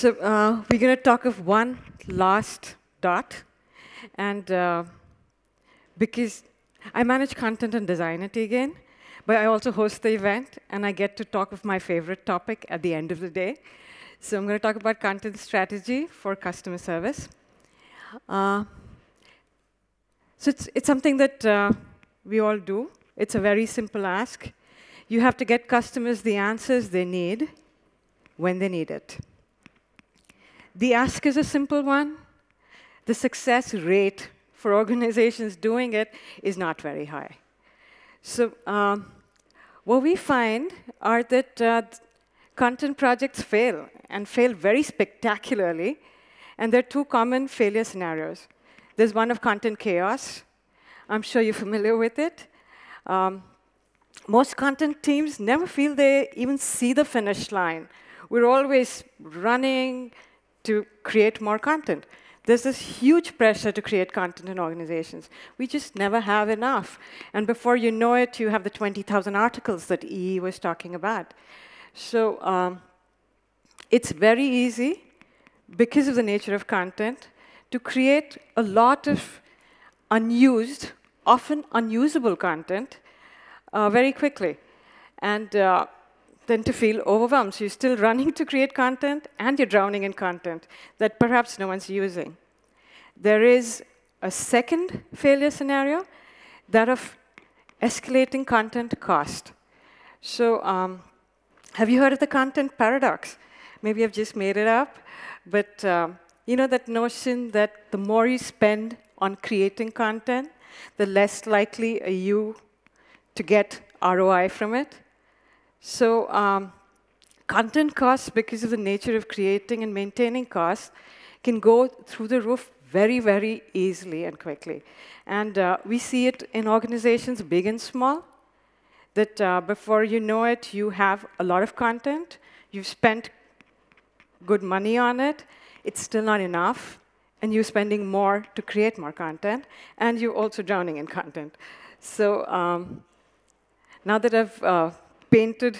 So we're going to talk of one last dot. And because I manage content and design at eGain, but I also host the event, and I get to talk of my favorite topic at the end of the day. So I'm going to talk about content strategy for customer service. So it's something that we all do. It's a very simple ask. You have to get customers the answers they need when they need it. The ask is a simple one. The success rate for organizations doing it is not very high. So what we find are that content projects fail, and fail very spectacularly. And there are two common failure scenarios. There's one of content chaos. I'm sure you're familiar with it. Most content teams never feel they even see the finish line. We're always running to create more content. There's this huge pressure to create content in organizations. We just never have enough. And before you know it, you have the 20,000 articles that EE was talking about. So it's very easy, because of the nature of content, to create a lot of unused, often unusable content very quickly. And then to feel overwhelmed. So you're still running to create content, and you're drowning in content that perhaps no one's using. There is a second failure scenario, that of escalating content cost. So have you heard of the content paradox? Maybe I've just made it up. But you know that notion that the more you spend on creating content, the less likely are you to get ROI from it? So content costs, because of the nature of creating and maintaining costs, can go through the roof very, very easily and quickly. And we see it in organizations big and small, that before you know it, you have a lot of content. You've spent good money on it. It's still not enough. And you're spending more to create more content. And you're also drowning in content. So now that I've painted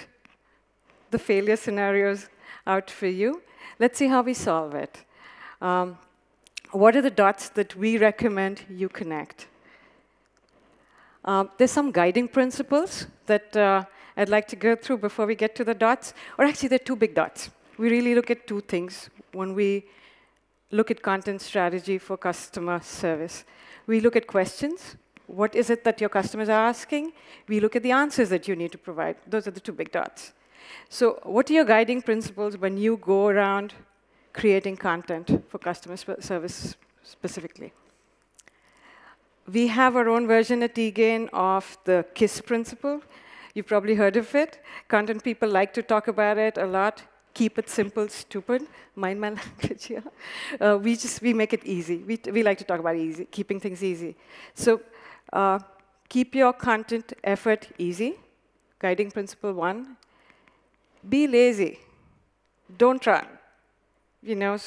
the failure scenarios out for you, let's see how we solve it. What are the dots that we recommend you connect? There's some guiding principles that I'd like to go through before we get to the dots. Or actually, there are two big dots. We really look at two things when we look at content strategy for customer service. We look at questions. What is it that your customers are asking? We look at the answers that you need to provide. Those are the two big dots. So what are your guiding principles when you go around creating content for customer service specifically? We have our own version at eGain of the KISS principle. You've probably heard of it. Content people like to talk about it a lot. Keep it simple, stupid. Mind my language here. We make it easy. We like to talk about easy, keeping things easy. So keep your content effort easy. Guiding principle 1. Be lazy. Don't run. You know,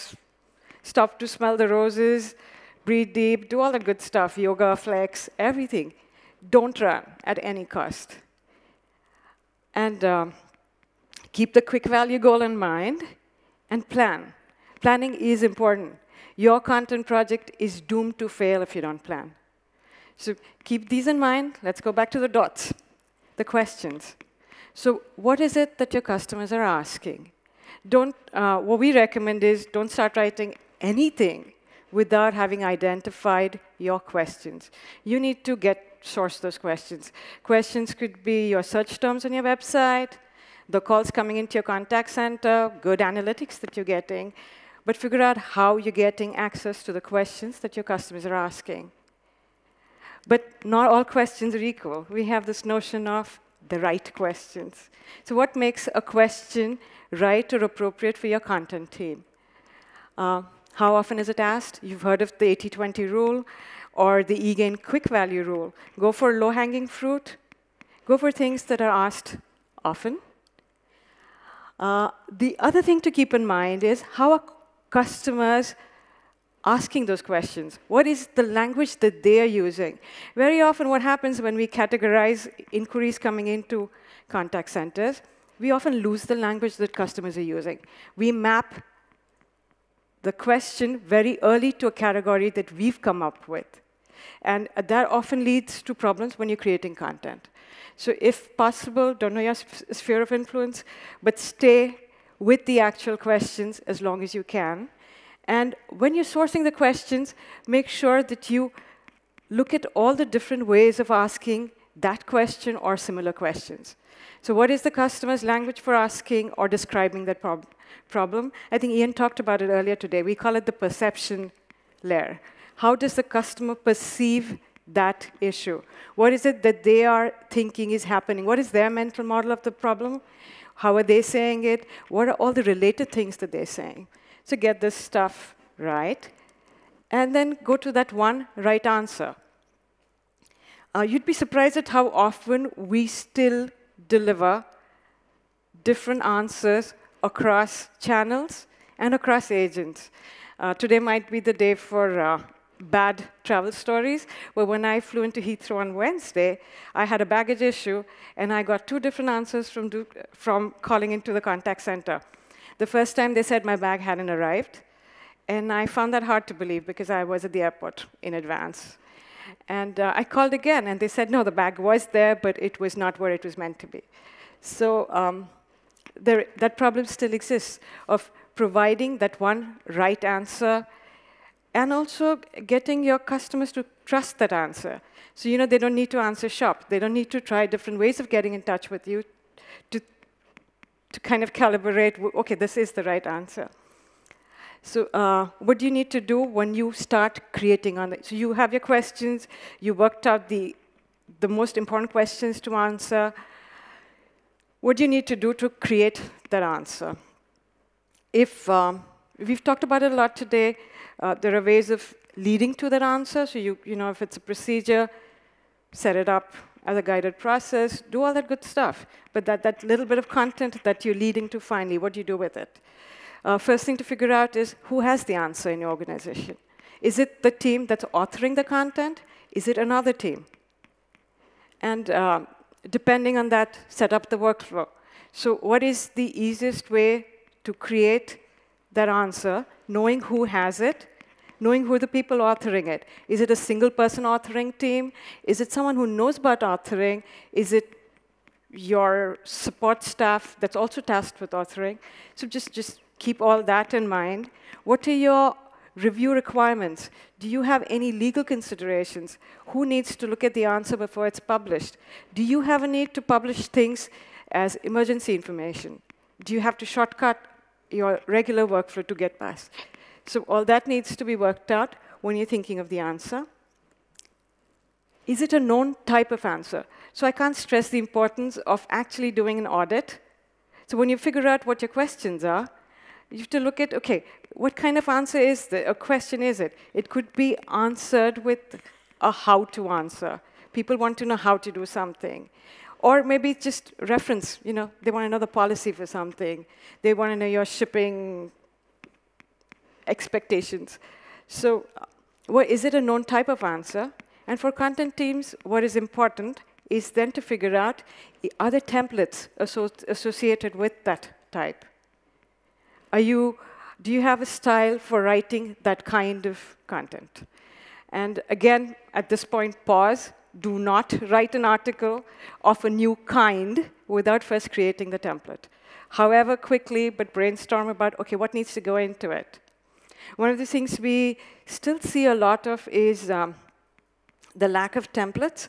stop to smell the roses, breathe deep, do all the good stuff, yoga, flex, everything. Don't run at any cost. And keep the quick value goal in mind, and plan. Planning is important. Your content project is doomed to fail if you don't plan. So keep these in mind. Let's go back to the dots, the questions. So what is it that your customers are asking? What we recommend is don't start writing anything without having identified your questions. You need to source those questions. Questions could be your search terms on your website, the calls coming into your contact center, good analytics that you're getting, but figure out how you're getting access to the questions that your customers are asking. But not all questions are equal. We have this notion of the right questions. So what makes a question right or appropriate for your content team? How often is it asked? You've heard of the 80-20 rule or the eGain quick value rule. Go for low-hanging fruit. Go for things that are asked often. The other thing to keep in mind is how are customers asking those questions? What is the language that they are using? Very often what happens when we categorize inquiries coming into contact centers, we often lose the language that customers are using. We map the question very early to a category that we've come up with. And that often leads to problems when you're creating content. So if possible, don't know your sphere of influence, but stay with the actual questions as long as you can. And when you're sourcing the questions, make sure that you look at all the different ways of asking that question or similar questions. So what is the customer's language for asking or describing that problem? I think Ian talked about it earlier today. We call it the perception layer. How does the customer perceive that issue? What is it that they are thinking is happening? What is their mental model of the problem? How are they saying it? What are all the related things that they're saying? So get this stuff right. And then go to that one right answer. You'd be surprised at how often we still deliver different answers across channels and across agents. Today might be the day for bad travel stories, but when I flew into Heathrow on Wednesday, I had a baggage issue, and I got 2 different answers from calling into the contact center. The first time, they said my bag hadn't arrived, and I found that hard to believe because I was at the airport in advance. And I called again, and they said, no, the bag was there, but it was not where it was meant to be. So that problem still exists of providing that one right answer and also getting your customers to trust that answer. So they don't need to answer shop. They don't need to try different ways of getting in touch with you to kind of calibrate, OK, this is the right answer. So what do you need to do when you start creating on it? So you have your questions. You worked out the most important questions to answer. What do you need to do to create that answer? If we've talked about it a lot today, there are ways of leading to that answer. So if it's a procedure, set it up as a guided process, do all that good stuff. But that little bit of content that you're leading to finally, what do you do with it? First thing to figure out is who has the answer in your organization. Is it the team that's authoring the content? Is it another team? And depending on that, set up the workflow. So what is the easiest way to create that answer, knowing who has it, knowing who are the people authoring it? Is it a single-person authoring team? Is it someone who knows about authoring? Is it your support staff that's also tasked with authoring? So just keep all that in mind. What are your review requirements? Do you have any legal considerations? Who needs to look at the answer before it's published? Do you have a need to publish things as emergency information? Do you have to shortcut your regular workflow to get past? So all that needs to be worked out when you're thinking of the answer. Is it a known type of answer? So I can't stress the importance of actually doing an audit. So when you figure out what your questions are, you have to look at, OK, what kind of answer is a question is it? It could be answered with a how-to answer. People want to know how to do something. Or maybe just reference, they want to know the policy for something. They want to know your shipping expectations. So is it a known type of answer? And for content teams, what is important is then to figure out, are there templates associated with that type? Do you have a style for writing that kind of content? And again, at this point, pause. Do not write an article of a new kind without first creating the template. However, quickly, but brainstorm about, OK, what needs to go into it? One of the things we still see a lot of is the lack of templates.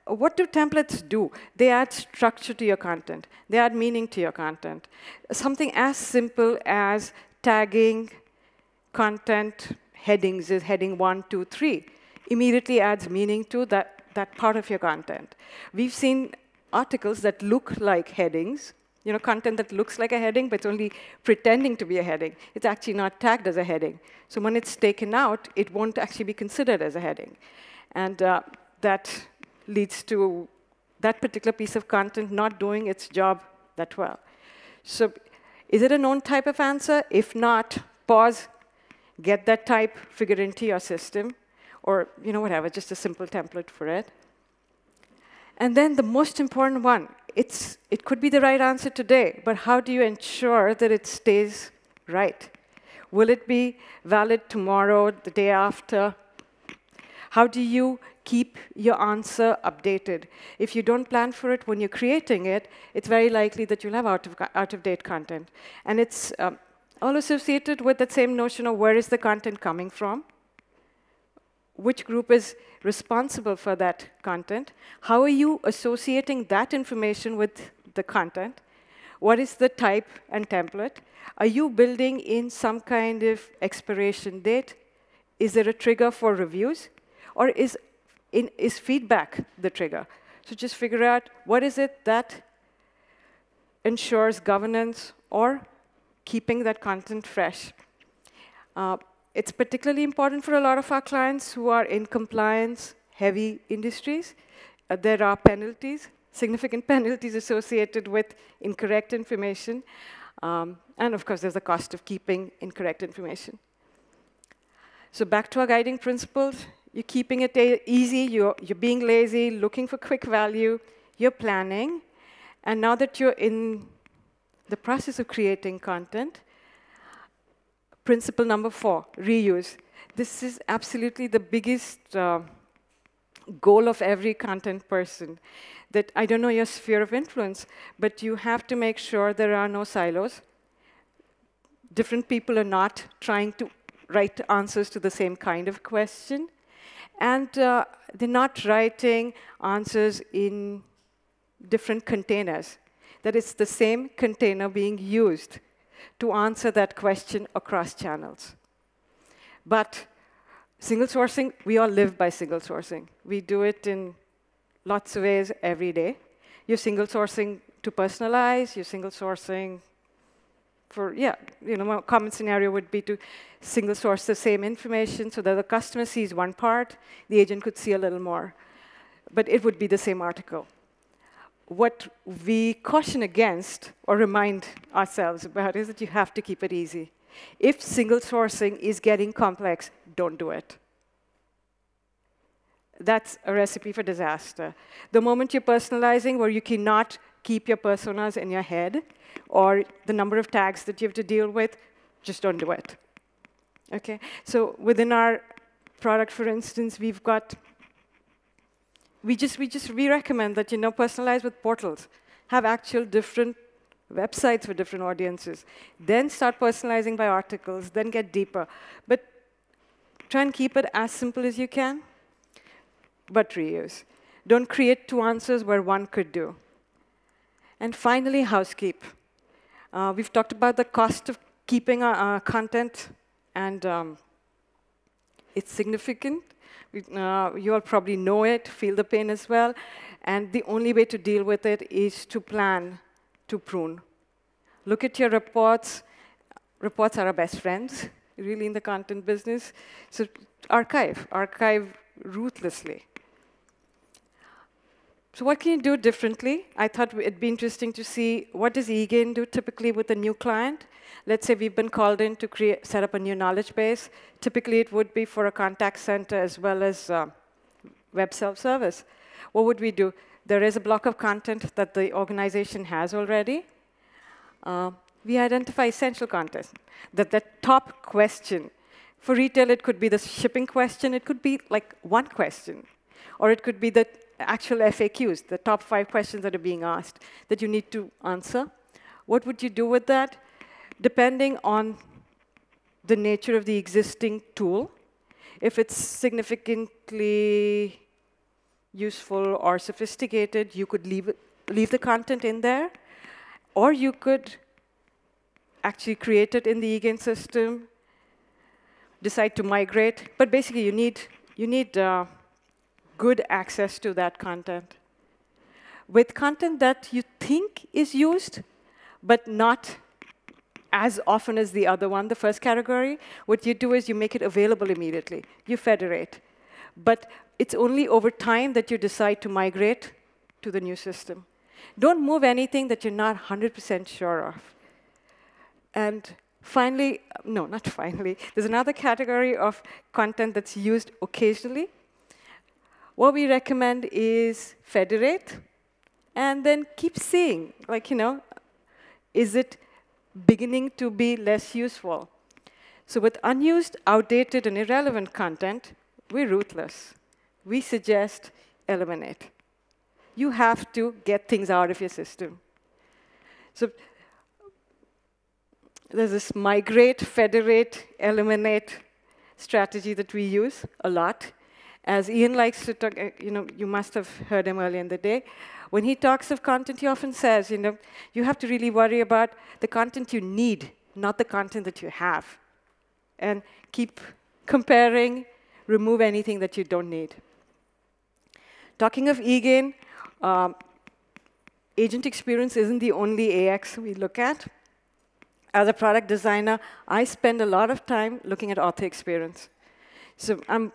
What do templates do? They add structure to your content. They add meaning to your content. Something as simple as tagging content headings is heading 1, 2, 3 immediately adds meaning to that part of your content. We've seen articles that look like headings, content that looks like a heading, but it's only pretending to be a heading. It's actually not tagged as a heading. So when it's taken out, it won't actually be considered as a heading. And that leads to that particular piece of content not doing its job that well. So is it a known type of answer? If not, pause, get that type figured into your system, or whatever, just a simple template for it. And then the most important one, it could be the right answer today, but how do you ensure that it stays right? Will it be valid tomorrow, the day after? How do you keep your answer updated? If you don't plan for it when you're creating it, it's very likely that you'll have out-of-date content. And it's all associated with that same notion of where is the content coming from? Which group is responsible for that content? How are you associating that information with the content? What is the type and template? Are you building in some kind of expiration date? Is there a trigger for reviews? Or is feedback the trigger? So just figure out what is it that ensures governance or keeping that content fresh. It's particularly important for a lot of our clients who are in compliance-heavy industries. There are penalties, significant penalties associated with incorrect information. And of course, there's the cost of keeping incorrect information. So back to our guiding principles. You're keeping it easy. You're being lazy, looking for quick value. You're planning. And now that you're in the process of creating content, principle number 4, reuse. This is absolutely the biggest goal of every content person. That I don't know your sphere of influence, but you have to make sure there are no silos. Different people are not trying to write answers to the same kind of question. And they're not writing answers in different containers. That it's the same container being used to answer that question across channels. But single sourcing, we all live by single sourcing. We do it in lots of ways every day. You're single sourcing to personalize. You're single sourcing for, a common scenario would be to single source the same information so that the customer sees one part, the agent could see a little more. But it would be the same article. What we caution against or remind ourselves about is that you have to keep it easy. If single sourcing is getting complex, don't do it. That's a recipe for disaster. The moment you're personalizing where you cannot keep your personas in your head or the number of tags that you have to deal with, just don't do it. Okay? So within our product, for instance, we've got we recommend that personalize with portals, have actual different websites for different audiences, then start personalizing by articles, then get deeper. But try and keep it as simple as you can, but reuse. Don't create 2 answers where one could do. And finally, housekeep. We've talked about the cost of keeping our content, and it's significant. You all probably know it, feel the pain as well. And the only way to deal with it is to plan, to prune. Look at your reports. Reports are our best friends, really, in the content business. So archive ruthlessly. So what can you do differently? I thought it'd be interesting to see what does eGain do typically with a new client. Let's say we've been called in to set up a new knowledge base. Typically, it would be for a contact center as well as web self-service. What would we do? There is a block of content that the organization has already. We identify essential content. The top question. For retail, it could be the shipping question. It could be like one question. Or it could be the actual FAQs, the top 5 questions that are being asked that you need to answer. What would you do with that? Depending on the nature of the existing tool, if it's significantly useful or sophisticated, you could leave the content in there, or you could actually create it in the eGain system, decide to migrate. But basically, you need good access to that content. With content that you think is used, but not as often as the other one, the first category, what you do is you make it available immediately. You federate. But it's only over time that you decide to migrate to the new system. Don't move anything that you're not 100% sure of. And finally, no, not finally, there's another category of content that's used occasionally. What we recommend is federate, and then keep seeing, like, is it beginning to be less useful? So with unused, outdated, and irrelevant content, we're ruthless. We suggest eliminate. You have to get things out of your system. So there's this migrate, federate, eliminate strategy that we use a lot. As Ian likes to talk, you must have heard him earlier in the day. When he talks of content, he often says, you have to really worry about the content you need, not the content that you have. And keep comparing, remove anything that you don't need. Talking of eGain, agent experience isn't the only AX we look at. As a product designer, I spend a lot of time looking at author experience. So I'm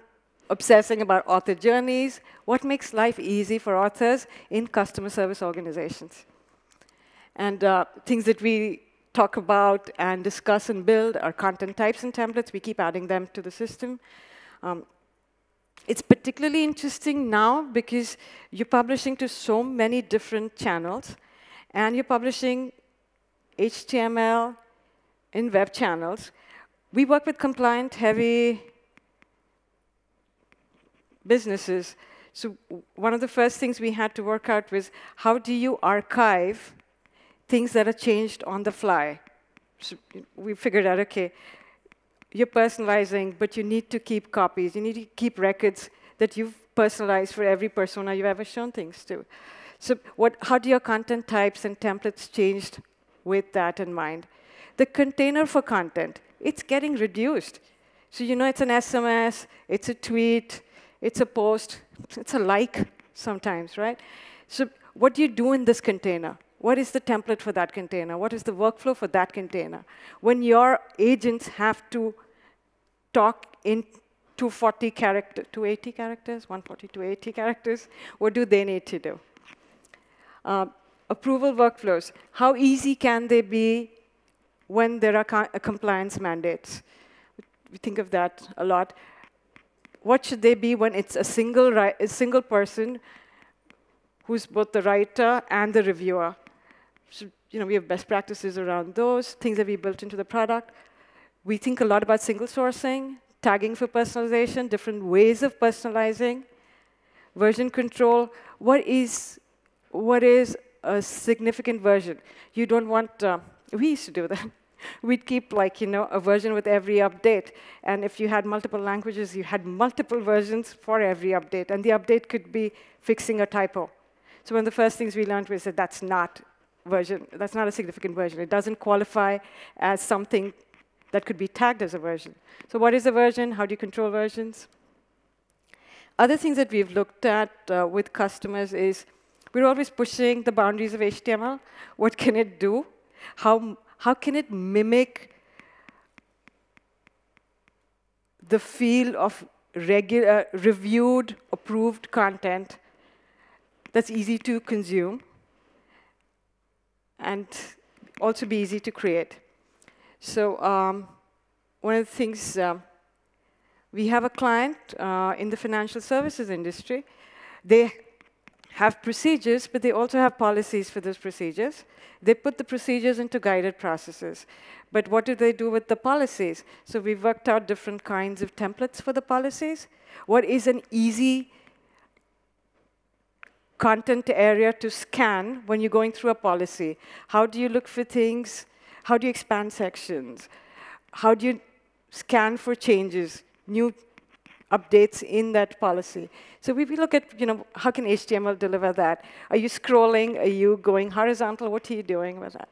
obsessing about author journeys, what makes life easy for authors in customer service organizations. And things that we talk about and discuss and build are content types and templates. We keep adding them to the system. It's particularly interesting now because you're publishing to so many different channels, and you're publishing HTML in web channels. We work with compliant-heavy businesses. So one of the first things we had to work out was, how do you archive things that are changed on the fly? So we figured out, OK, you're personalizing, but you need to keep copies. You need to keep records that you've personalized for every persona you've ever shown things to. So how do your content types and templates changed with that in mind? The container for content, it's getting reduced. So it's an SMS, it's a tweet, it's a post, it's a like sometimes, right? So what do you do in this container? What is the template for that container? What is the workflow for that container? When your agents have to talk in 280 characters, 140, 280 characters, what do they need to do? Approval workflows, how easy can they be when there are compliance mandates? We think of that a lot. What should they be when it's a single person who's both the writer and the reviewer? So, we have best practices around those, things that we built into the product. We think a lot about single sourcing, tagging for personalization, different ways of personalizing, version control. What is a significant version? You don't want, we used to do that. We'd keep a version with every update. And if you had multiple languages, you had multiple versions for every update. And the update could be fixing a typo. So one of the first things we learned was that that's not a significant version. It doesn't qualify as something that could be tagged as a version. So what is a version? How do you control versions? Other things that we've looked at with customers is we're always pushing the boundaries of HTML. What can it do? How can it mimic the feel of reviewed, approved content that's easy to consume and also be easy to create? So one of the things, we have a client in the financial services industry. They have procedures, but they also have policies for those procedures. They put the procedures into guided processes. But what do they do with the policies? So we've worked out different kinds of templates for the policies. What is an easy content area to scan when you're going through a policy? How do you look for things? How do you expand sections? How do you scan for changes, new updates in that policy? So we look at, how can HTML deliver that? Are you scrolling? Are you going horizontal? What are you doing with that?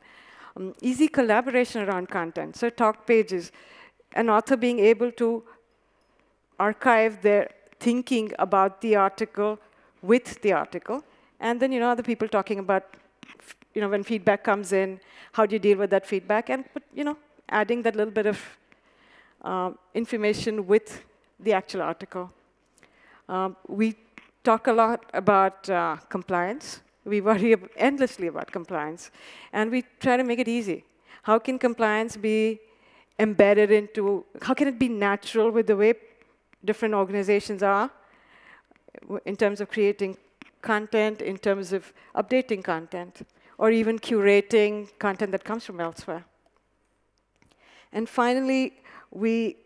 Easy collaboration around content. So talk pages, an author being able to archive their thinking about the article with the article, and then other people talking about when feedback comes in, how do you deal with that feedback, and adding that little bit of information with the actual article. We talk a lot about compliance. We worry endlessly about compliance, and we try to make it easy. How can compliance be embedded into, how can it be natural with the way different organizations are in terms of creating content, in terms of updating content, or even curating content that comes from elsewhere? And finally, we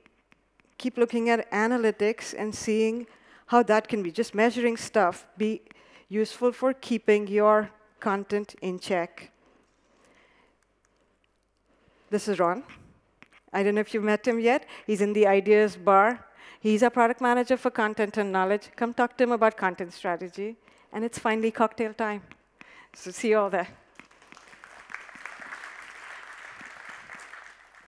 keep looking at analytics and seeing how that can be, just measuring stuff, be useful for keeping your content in check. This is Ron. I don't know if you've met him yet. He's in the ideas bar. He's a product manager for content and knowledge. Come talk to him about content strategy. And it's finally cocktail time. So see you all there.